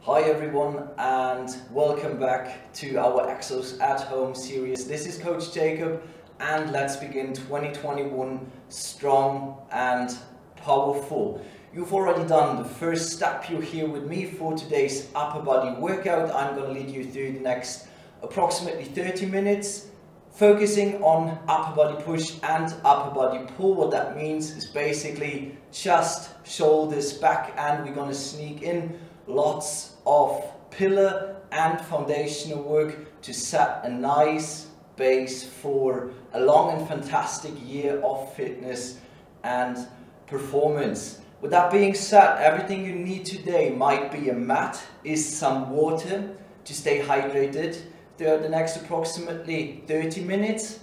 Hi everyone and welcome back to our EXOS at Home series. This is Coach Jacob and let's begin 2021 strong and powerful. You've already done the first step. You're here with me for today's upper body workout. I'm going to lead you through the next approximately 30 minutes focusing on upper body push and upper body pull. What that means is basically chest, shoulders, back, and we're going to sneak in lots of pillar and foundational work to set a nice base for a long and fantastic year of fitness and performance. With that being said, everything you need today might be a mat, is some water to stay hydrated throughout the next approximately 30 minutes,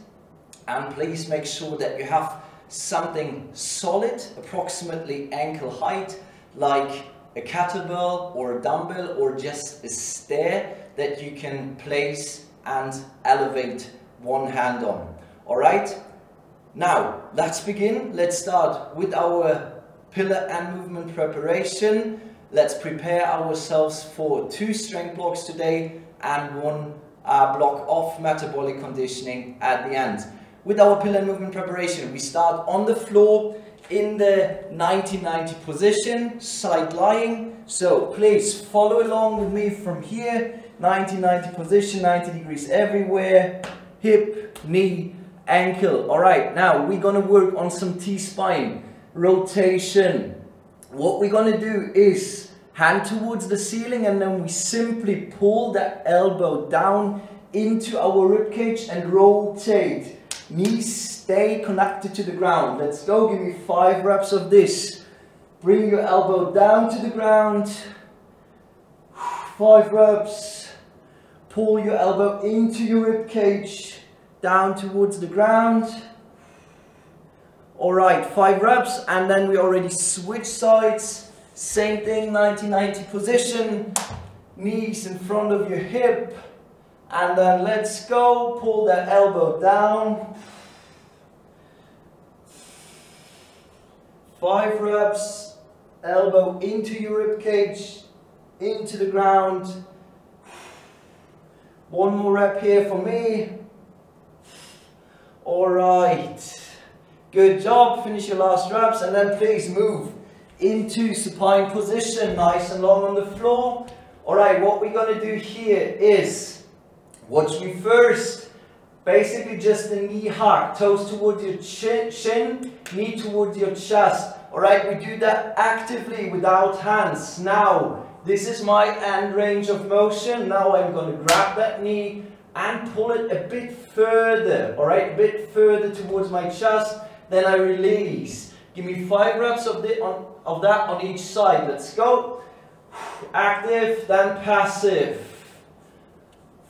and please make sure that you have something solid, approximately ankle height, like a kettlebell or a dumbbell or just a stair that you can place and elevate one hand on. Alright, now let's begin. Let's start with our pillar and movement preparation. Let's prepare ourselves for 2 strength blocks today and 1 block of metabolic conditioning at the end. With our pillar and movement preparation, we start on the floor in the 90-90 position, side lying. So please follow along with me from here. 90-90 position, 90 degrees everywhere, hip, knee, ankle. All right, now we're gonna work on some T-spine rotation. What we're gonna do is hand towards the ceiling, and then we simply pull that elbow down into our ribcage and rotate. Knees stay connected to the ground. Let's go. Give me 5 reps of this. Bring your elbow down to the ground. 5 reps. Pull your elbow into your ribcage, down towards the ground. All right, 5 reps, and then we already switch sides. Same thing, 90-90 position. Knees in front of your hip. And then let's go, pull that elbow down. 5 reps, elbow into your ribcage, into the ground. 1 more rep here for me. All right, good job. Finish your last reps, and then please move into supine position, nice and long on the floor. All right, what we're gonna do here is, watch me first. Basically just the knee hug, toes towards your shin, knee towards your chest. Alright, we do that actively without hands. Now, this is my end range of motion. Now I'm going to grab that knee and pull it a bit further. Alright, a bit further towards my chest. Then I release. Give me 5 reps of that on each side. Let's go. Active, then passive.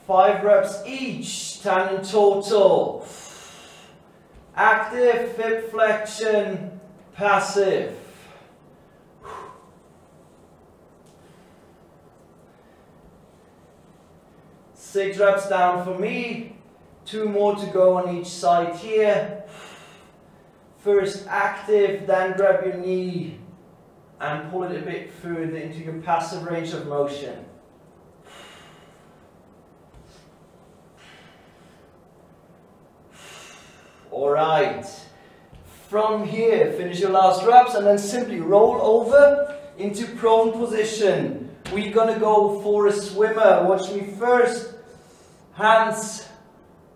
5 reps each, 10 in total. Active, hip flexion, passive. 6 reps down for me. 2 more to go on each side here. First active, then grab your knee and pull it a bit further into your passive range of motion. Alright, from here, finish your last reps and then simply roll over into prone position. We're gonna go for a swimmer. Watch me first. Hands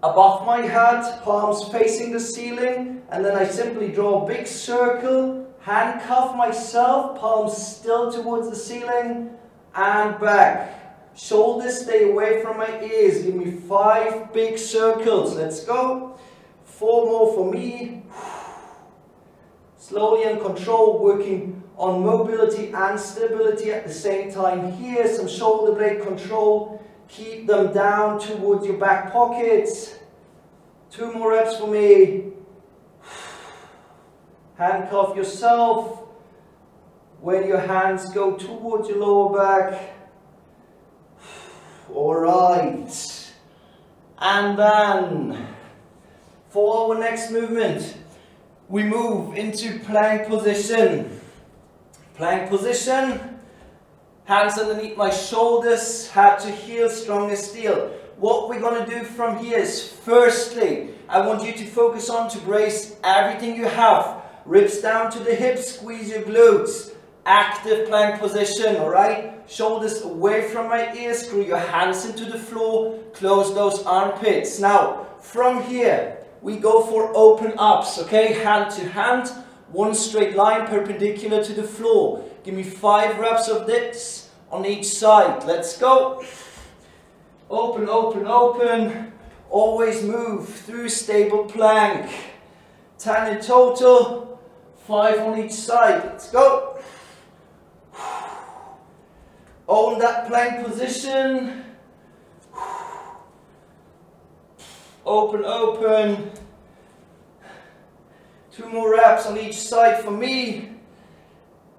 above my head, palms facing the ceiling, and then I simply draw a big circle, handcuff myself, palms still towards the ceiling, and back. Shoulders stay away from my ears. Give me 5 big circles. Let's go. 4 more for me. Slowly and controlled, working on mobility and stability at the same time here. Some shoulder blade control. Keep them down towards your back pockets. 2 more reps for me. Handcuff yourself. When your hands go towards your lower back. Alright. And then for our next movement, we move into plank position. Plank position, Hands underneath my shoulders, head to heel, strong as steel. What we're going to do from here is, firstly, I want you to focus on to brace everything you have. Ribs down to the hips, squeeze your glutes. Active plank position, alright? Shoulders away from my ears, screw your hands into the floor, close those armpits. Now, from here, we go for open ups, okay? Hand to hand, one straight line perpendicular to the floor. Give me 5 reps of this on each side. Let's go. Open, open, open. Always move through stable plank. 10 in total, 5 on each side. Let's go. Own that plank position. Open, open. 2 more reps on each side for me.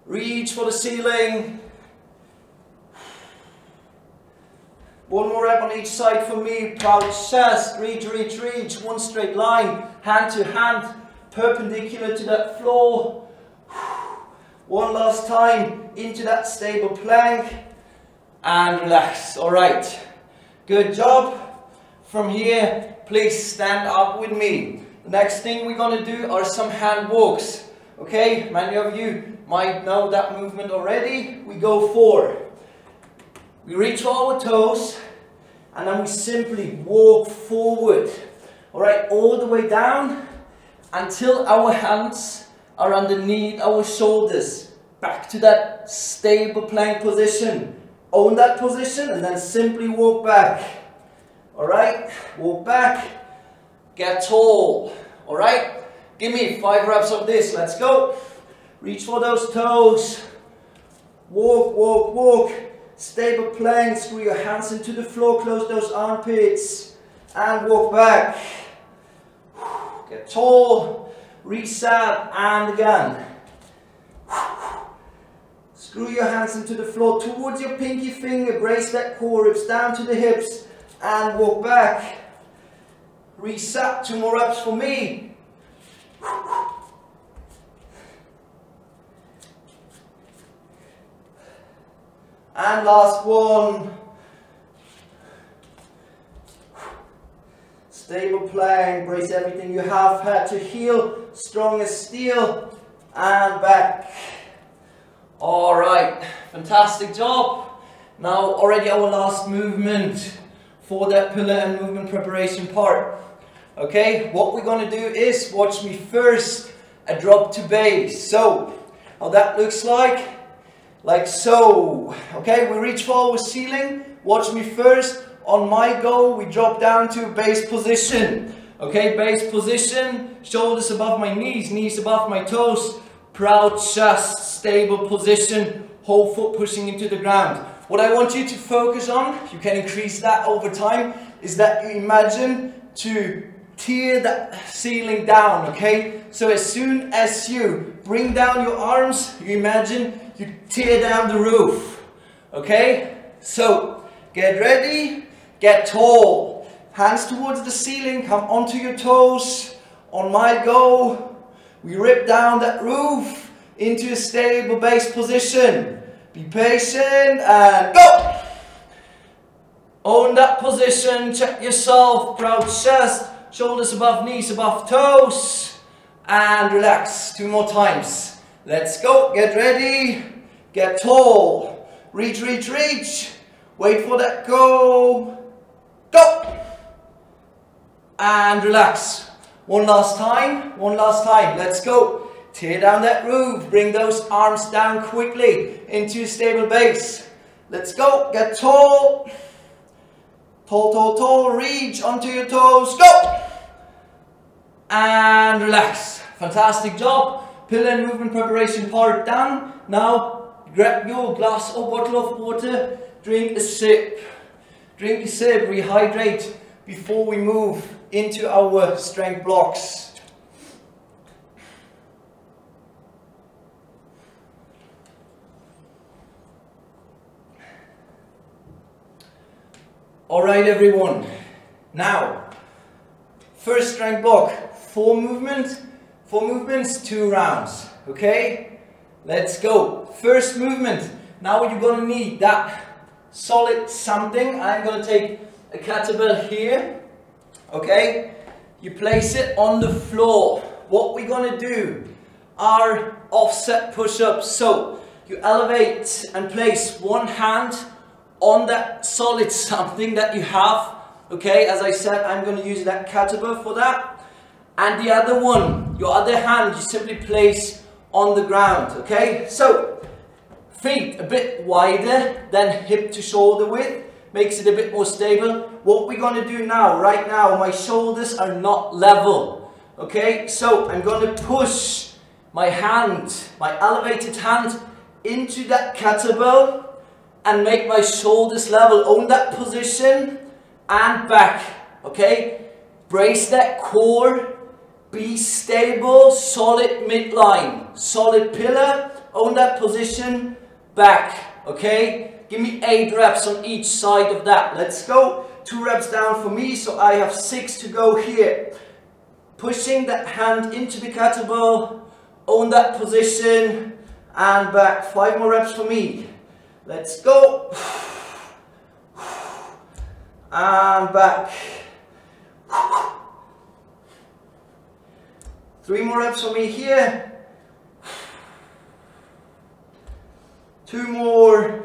Reach for the ceiling. 1 more rep on each side for me. Proud chest. Reach, reach, reach. One straight line. Hand to hand. Perpendicular to that floor. One last time. Into that stable plank. And relax. Alright. Good job. From here, please stand up with me. The next thing we're going to do are some hand walks. Okay, many of you might know that movement already. We go for, we reach for our toes, and then we simply walk forward. Alright, all the way down until our hands are underneath our shoulders. Back to that stable plank position. Own that position and then simply walk back. Alright, walk back, get tall. Alright, give me 5 reps of this. Let's go. Reach for those toes. Walk, walk, walk. Stable plank. Screw your hands into the floor. Close those armpits. And walk back. Get tall. Reset. And again. Screw your hands into the floor towards your pinky finger. Brace that core. Ribs down to the hips. And walk back. Reset. 2 more reps for me. And last one. Stable plank. Brace everything you have. Head to heel. Strong as steel. And back. Alright. Fantastic job. Now already our last movement for that pillar and movement preparation part. Okay, what we're going to do is, watch me first, a drop to base. So, how that looks like so. Okay, we reach for our ceiling, watch me first. On my go, we drop down to base position. Okay, base position, shoulders above my knees, knees above my toes. Proud chest, stable position, whole foot pushing into the ground. What I want you to focus on, you can increase that over time, is that you imagine to tear that ceiling down, okay? So as soon as you bring down your arms, you imagine you tear down the roof, okay? So get ready, get tall, hands towards the ceiling, come onto your toes. On my go, we rip down that roof into a stable base position. Be patient and go! Own that position, check yourself, proud chest, shoulders above knees, above toes, and relax. 2 more times. Let's go, get ready, get tall, reach, reach, reach, wait for that go, go, and relax. One last time, let's go. Tear down that roof, bring those arms down quickly into a stable base. Let's go, get tall. Tall, tall, tall, reach onto your toes, go! And relax. Fantastic job. Pillar and movement preparation part done. Now, grab your glass or bottle of water, drink a sip. Drink a sip, rehydrate before we move into our strength blocks. Alright everyone, now, first strength block, 4 movements, 2 rounds, okay? Let's go. First movement, Now you're going to need that solid something. I'm going to take a kettlebell here, okay? You place it on the floor. What we're going to do are offset push-ups. So you elevate and place one hand on that solid something that you have, okay? As I said, I'm going to use that kettlebell for that. And the other one, your other hand, you simply place on the ground, okay? So feet a bit wider than hip to shoulder width, makes it a bit more stable. What we're going to do now, right now, my shoulders are not level, okay? So I'm going to push my hand, my elevated hand, into that kettlebell and make my shoulders level. Own that position and back, okay? Brace that core, be stable, solid midline, solid pillar, own that position, back, okay? Give me 8 reps on each side of that. Let's go. 2 reps down for me, so I have 6 to go here. Pushing that hand into the kettlebell, own that position, and back. 5 more reps for me. Let's go. And back. 3 more reps for me here. 2 more.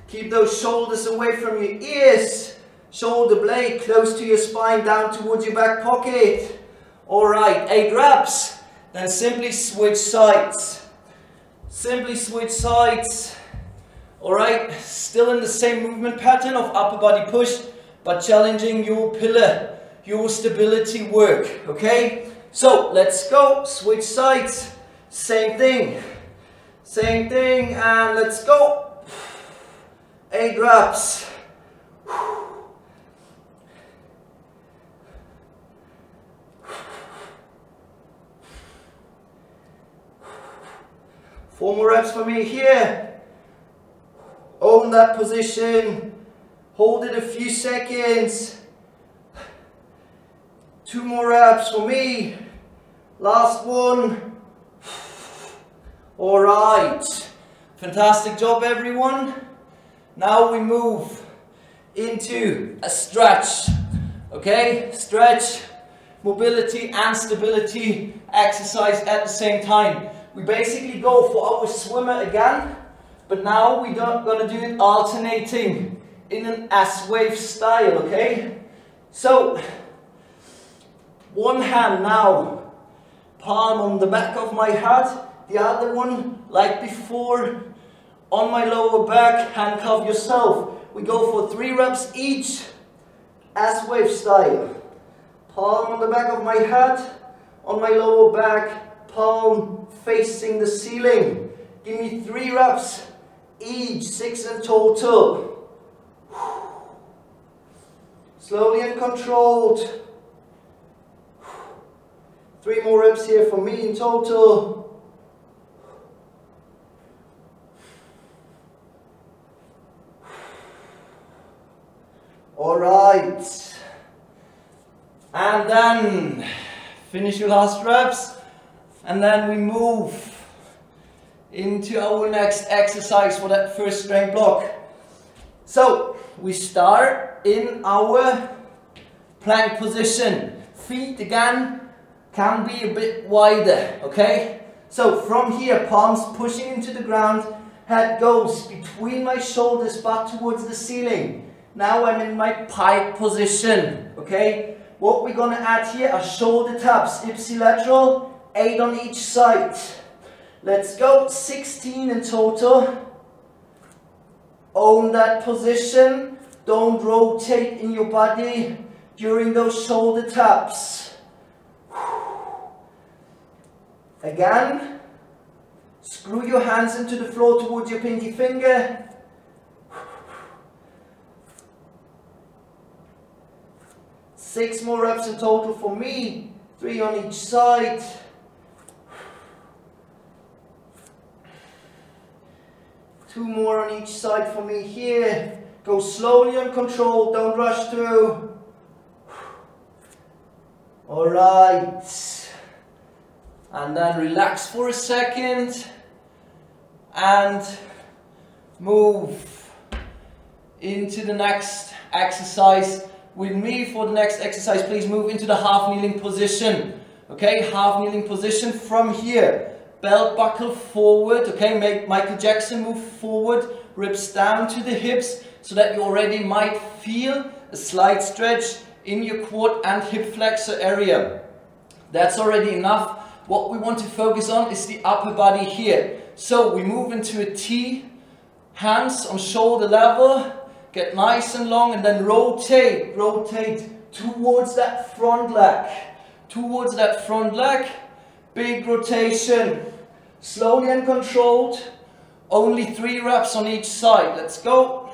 Keep those shoulders away from your ears. Shoulder blade close to your spine, down towards your back pocket. Alright, 8 reps. Then simply switch sides. Simply switch sides. Alright, still in the same movement pattern of upper body push, but challenging your pillar, your stability work. Okay? So, let's go. Switch sides. Same thing. Same thing, and let's go. 8 reps. 4 more reps for me here. Own that position. Hold it a few seconds. 2 more reps for me. Last one. Alright. Fantastic job, everyone. Now we move into a stretch. Okay? Stretch, mobility and stability exercise at the same time. We basically go for our swimmer again, but now we're going to do it alternating in an S-wave style, okay? So, one hand now, palm on the back of my head, the other one, like before, on my lower back, handcuff yourself. We go for 3 reps each, S-wave style. Palm on the back of my head, on my lower back, palm facing the ceiling. Give me 3 reps each, 6 in total. Slowly and controlled. 3 more reps here for me in total. Alright. And then finish your last reps. And then we move into our next exercise for that first strength block. So we start in our plank position. Feet again can be a bit wider, okay? So from here, palms pushing into the ground, head goes between my shoulders back towards the ceiling. Now I'm in my pike position, okay? What we're gonna add here are shoulder taps, ipsilateral, 8 on each side. Let's go, 16 in total. Own that position. Don't rotate in your body during those shoulder taps. Again, screw your hands into the floor towards your pinky finger. Six more reps in total for me. 3 on each side. Two more on each side for me here. Go slowly and controlled, don't rush through. Alright. And then relax for a second. and move into the next exercise with me. For the next exercise, please move into the half kneeling position. Okay, half kneeling position from here. Belt buckle forward, okay, make Michael Jackson move forward, ribs down to the hips, so that you already might feel a slight stretch in your quad and hip flexor area. That's already enough. What we want to focus on is the upper body here. So we move into a T, hands on shoulder level, get nice and long, and then rotate towards that front leg. Towards that front leg, big rotation, slowly and controlled, only 3 reps on each side. Let's go.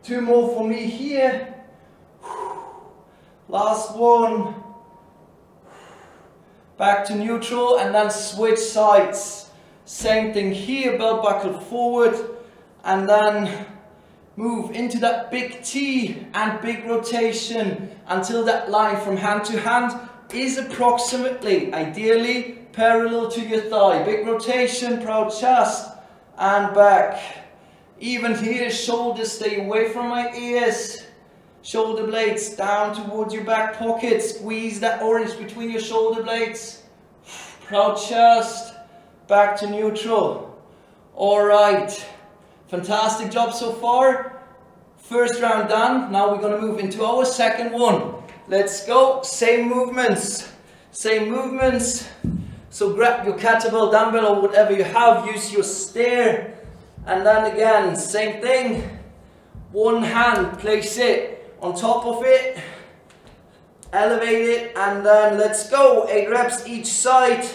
2 more for me here. Last one. Back to neutral and then switch sides. Same thing here, belt buckle forward and then move into that big T and big rotation until that line from hand to hand is approximately, ideally, parallel to your thigh. Big rotation, proud chest and back. Even here, shoulders stay away from my ears. Shoulder blades down towards your back pocket. Squeeze that orange between your shoulder blades. Proud chest. Back to neutral. Alright. Fantastic job so far. First round done. Now we're going to move into our second one. Let's go. Same movements. Same movements. So grab your kettlebell, dumbbell or whatever you have. Use your stair. And then again, same thing. One hand, place it on top of it, elevate it, and then let's go. 8 reps each side.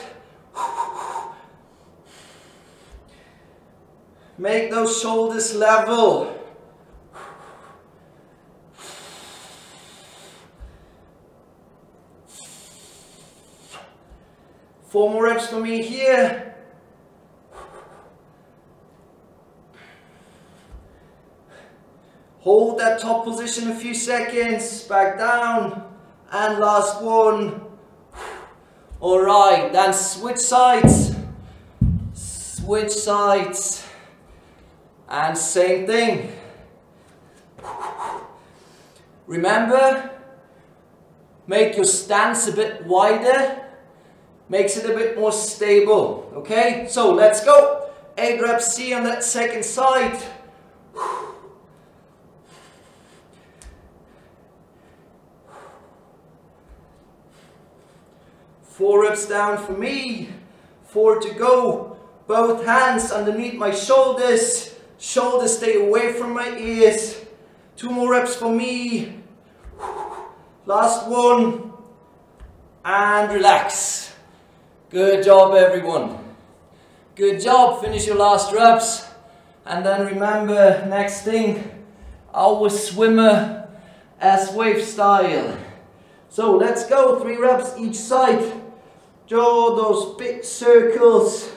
Make those shoulders level. Four more reps for me here. Hold that top position a few seconds, back down, and last one. Alright, then switch sides, and same thing. Remember, make your stance a bit wider, makes it a bit more stable, okay? So let's go, 8 reps C on that second side. 4 reps down for me, 4 to go, both hands underneath my shoulders, shoulders stay away from my ears, 2 more reps for me, last one, and relax. Good job everyone, good job. Finish your last reps, and then remember, next thing, our swimmer S-wave style. So let's go, 3 reps each side. Draw those big circles.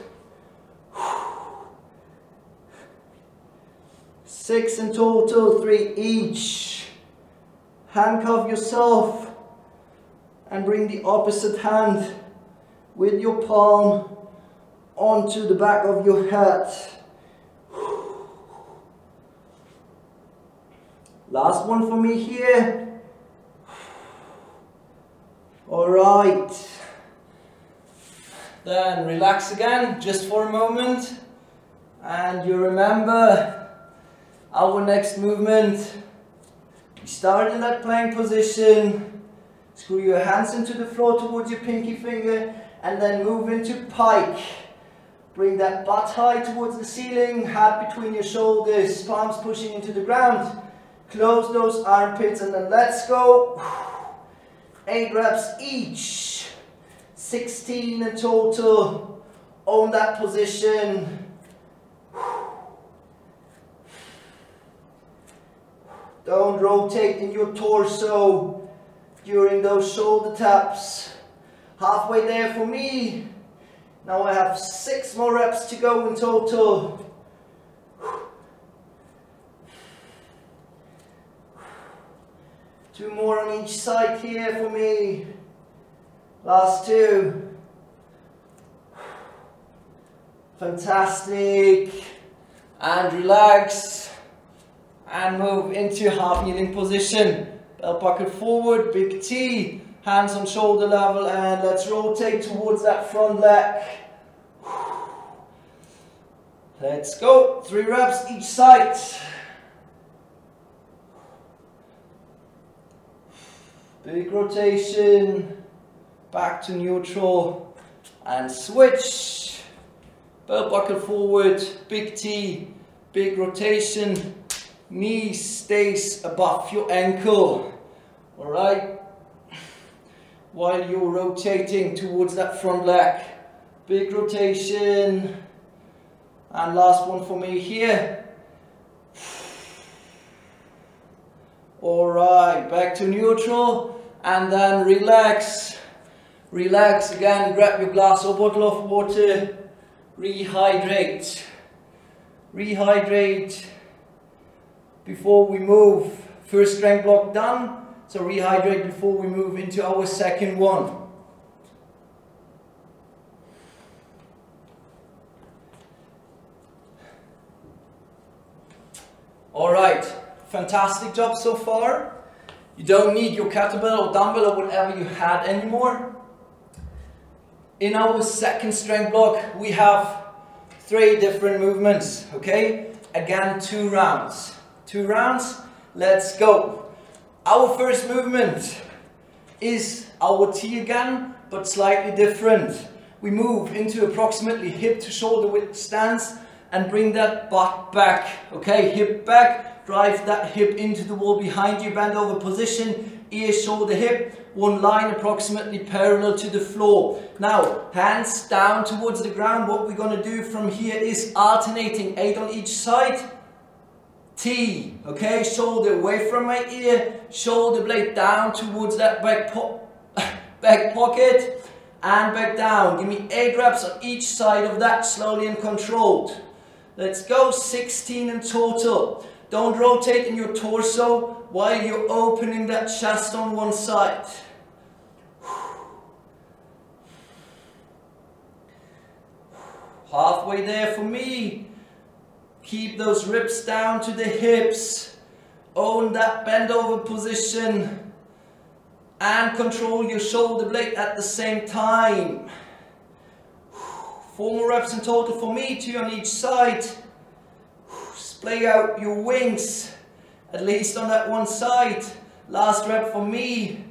6 in total, 3 each. Handcuff yourself and bring the opposite hand with your palm onto the back of your head. Last one for me here. Alright. Then relax again, just for a moment. And you remember our next movement. We start in that plank position. Screw your hands into the floor towards your pinky finger. And then move into pike. Bring that butt high towards the ceiling, head between your shoulders, palms pushing into the ground. Close those armpits and then let's go. 8 reps each. 16 in total. Own that position. Don't rotate in your torso during those shoulder taps. Halfway there for me. Now I have 6 more reps to go in total. Two more on each side here for me. Last 2. Fantastic. And relax. And move into half kneeling position. Belt buckle forward, big T. Hands on shoulder level, and let's rotate towards that front leg. Let's go. 3 reps each side. Big rotation. Back to neutral. And switch. Belt buckle forward. Big T. Big rotation. Knee stays above your ankle. Alright. While you're rotating towards that front leg. Big rotation. And last one for me here. Alright, back to neutral. And then relax. Relax again, grab your glass or bottle of water. Rehydrate. Rehydrate before we move. First strength block done. So rehydrate before we move into our second one. Alright, fantastic job so far. You don't need your kettlebell or dumbbell or whatever you had anymore. In our second strength block, we have 3 different movements, okay? Again, 2 rounds. 2 rounds, let's go. Our first movement is our T again, but slightly different. We move into approximately hip to shoulder width stance and bring that butt back, okay? Hip back, drive that hip into the wall behind you, bend over position, ear, shoulder, hip, one line approximately parallel to the floor. Now, hands down towards the ground. What we're gonna do from here is alternating 8 on each side. T, okay, shoulder away from my ear, shoulder blade down towards that back pocket, and back down. Give me 8 reps on each side of that, slowly and controlled. Let's go, 16 in total. Don't rotate in your torso while you're opening that chest on one side. Halfway there for me. Keep those ribs down to the hips. Own that bend over position. And control your shoulder blade at the same time. 4 more reps in total for me, 2 on each side. Splay out your wings, at least on that one side. Last rep for me.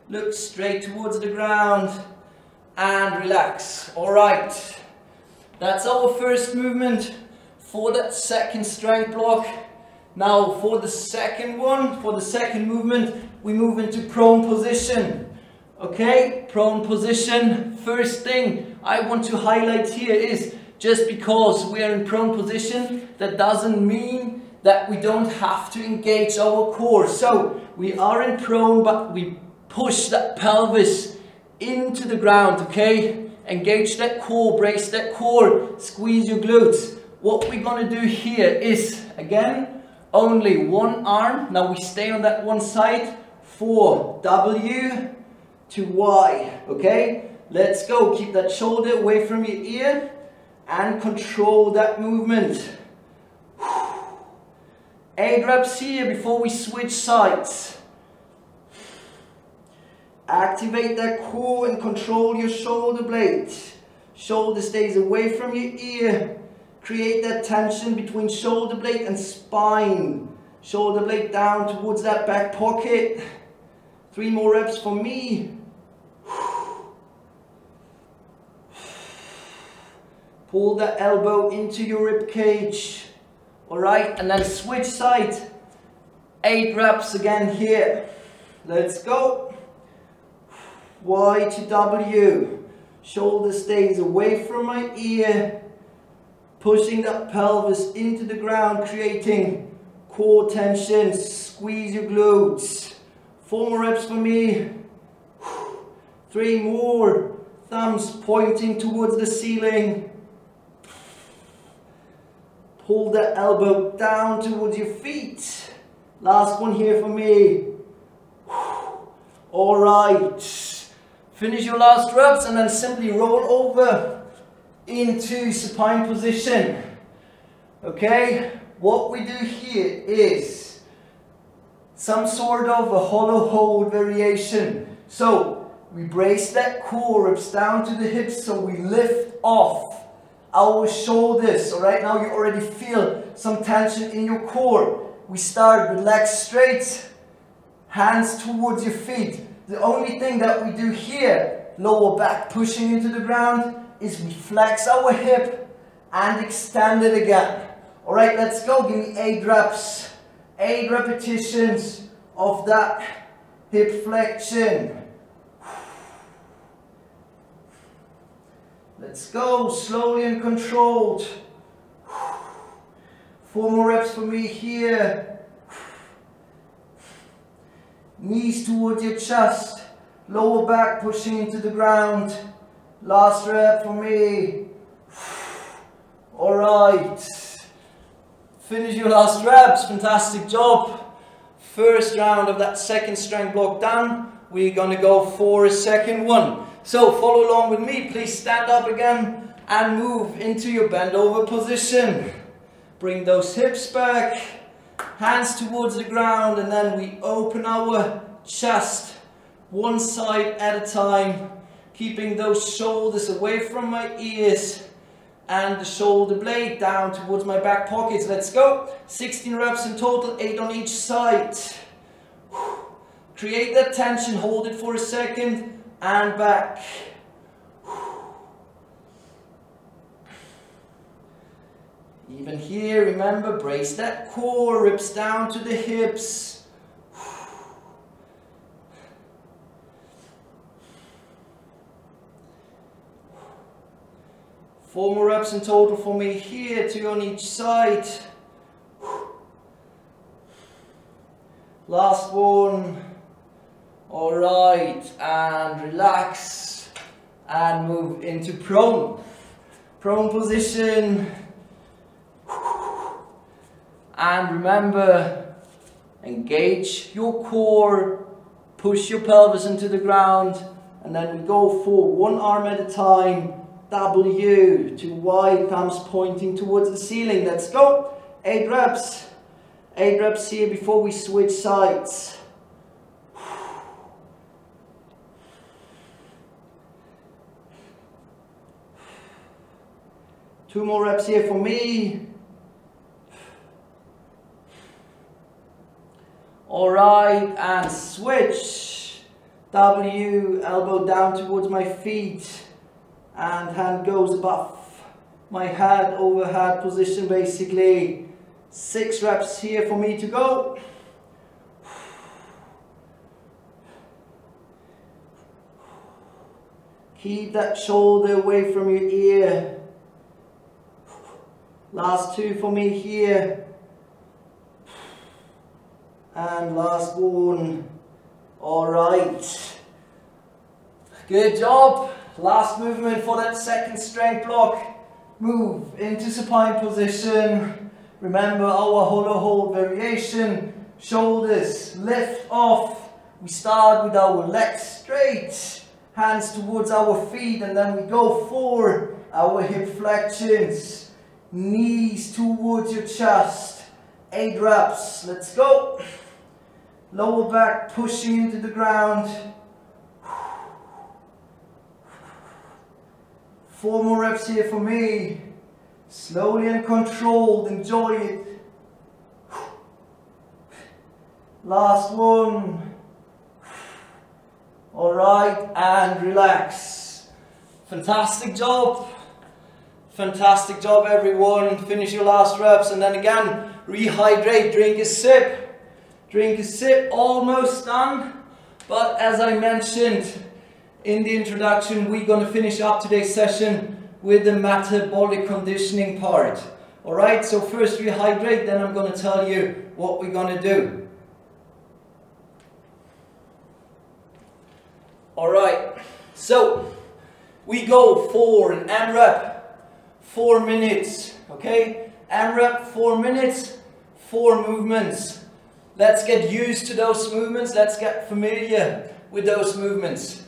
Look straight towards the ground and relax. Alright, that's our first movement for that second strength block. Now for the second one, for the second movement, we move into prone position. Okay, prone position. First thing I want to highlight here is, just because we are in prone position, that doesn't mean that we don't have to engage our core. So we are in prone, but we push that pelvis into the ground, okay? Engage that core, brace that core, squeeze your glutes. What we're gonna do here is, again, only one arm. Now we stay on that one side for W to Y, okay? Let's go. Keep that shoulder away from your ear and control that movement. 8 reps here before we switch sides. Activate that core and control your shoulder blade. Shoulder stays away from your ear. Create that tension between shoulder blade and spine. Shoulder blade down towards that back pocket. 3 more reps for me. Pull that elbow into your rib cage. Alright, and then switch sides. 8 reps again here. Let's go. Y to W. Shoulder stays away from my ear. Pushing that pelvis into the ground, creating core tension. Squeeze your glutes. 4 more reps for me. 3 more. Thumbs pointing towards the ceiling. Pull that elbow down towards your feet. Last one here for me. Alright. Finish your last reps and then simply roll over into supine position. Okay, what we do here is some sort of a hollow hold variation. So we brace that core, ribs down to the hips, so we lift off our shoulders. So right now you already feel some tension in your core. We start with legs straight, hands towards your feet. The only thing that we do here, lower back pushing into the ground, is we flex our hip and extend it again. Alright, let's go. Give me 8 reps, 8 repetitions of that hip flexion. Let's go, slowly and controlled. 4 more reps for me here. Knees towards your chest, lower back pushing into the ground. Last rep for me. Alright. Finish your last reps. Fantastic job. First round of that second strength block done. We're gonna go for a second one. So follow along with me. Please stand up again and move into your bend over position. Bring those hips back, hands towards the ground, and then we open our chest one side at a time, keeping those shoulders away from my ears and the shoulder blade down towards my back pockets. Let's go. 16 reps in total, 8 on each side. Create that tension, hold it for a second, and back. Even here, remember, brace that core, ribs down to the hips. 4 more reps in total for me here, 2 on each side. Last one. Alright, and relax and move into prone. Prone position. And remember, engage your core, push your pelvis into the ground, and then we go for 1 arm at a time. W to Y, thumbs pointing towards the ceiling. Let's go. 8 reps. 8 reps here before we switch sides. Two more reps here for me. Alright, and switch. W, elbow down towards my feet. And hand goes above my head, overhead position basically. 6 reps here for me to go. Keep that shoulder away from your ear. Last 2 for me here. And last one. Alright. Good job. Last movement for that second strength block. Move into supine position. Remember our hollow hold variation. Shoulders lift off. We start with our legs straight. Hands towards our feet, and then we go for our hip flexions. Knees towards your chest. 8 reps. Let's go. Lower back pushing into the ground. 4 more reps here for me. Slowly and controlled. Enjoy it. Last one. Alright, and relax. Fantastic job. Fantastic job, everyone. Finish your last reps, and then again, rehydrate. Drink a sip. Drink a sip. Almost done. But as I mentioned in the introduction, we're going to finish up today's session with the metabolic conditioning part. Alright, so first rehydrate, then I'm going to tell you what we're going to do. Alright, so we go for an AMRAP, 4 minutes, okay? AMRAP, 4 minutes, 4 movements. Let's get used to those movements, let's get familiar with those movements.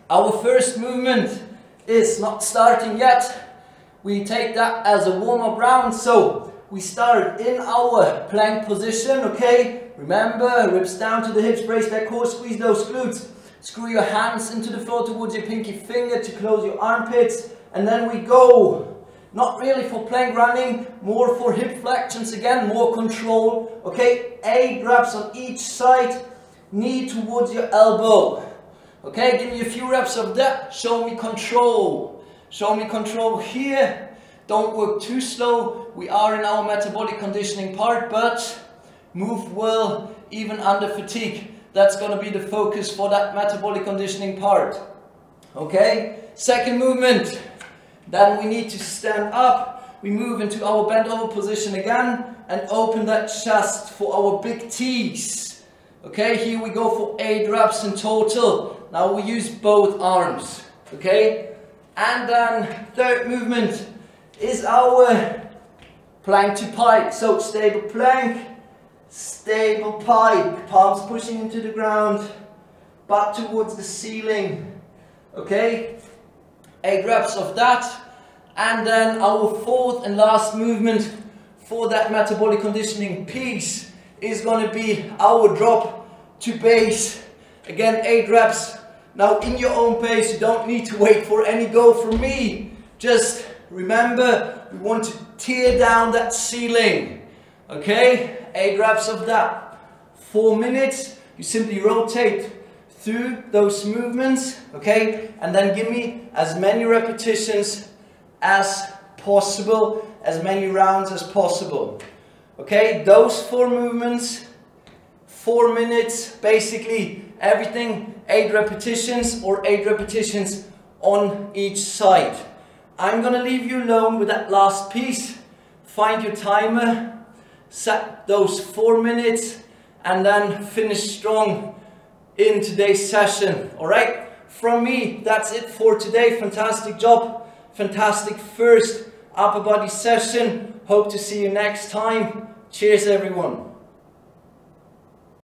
Our first movement is not starting yet. we take that as a warm-up round. So we start in our plank position, okay? Remember, ribs down to the hips, brace that core, squeeze those glutes. Screw your hands into the floor towards your pinky finger to close your armpits. And then we go, not really for plank running, more for hip flexions again, more control. Okay, 8 reps on each side, knee towards your elbow. Okay, give me a few reps of that. Show me control. Show me control here. Don't work too slow. We are in our metabolic conditioning part, but move well even under fatigue. That's going to be the focus for that metabolic conditioning part. Okay, second movement. Then we need to stand up. We move into our bent over position again and open that chest for our big T's. Okay, here we go for 8 reps in total. Now we use both arms. Okay, and then third movement is our plank to pike. So stable plank, stable pike, palms pushing into the ground, butt towards the ceiling. Okay, 8 reps of that. And then our fourth and last movement for that metabolic conditioning piece is going to be our drop to base. Again, 8 reps. Now in your own pace, you don't need to wait for any go from me. Just remember, we want to tear down that ceiling. Okay, 8 reps of that. 4 minutes, you simply rotate through those movements, okay? And then give me as many repetitions as possible, as many rounds as possible. Okay, those 4 movements, 4 minutes, basically everything, 8 repetitions or 8 repetitions on each side. I'm gonna leave you alone with that last piece. Find your timer, set those 4 minutes, and then finish strong in today's session. All right, from me, that's it for today. Fantastic job. Fantastic first upper body session. Hope to see you next time. Cheers, everyone.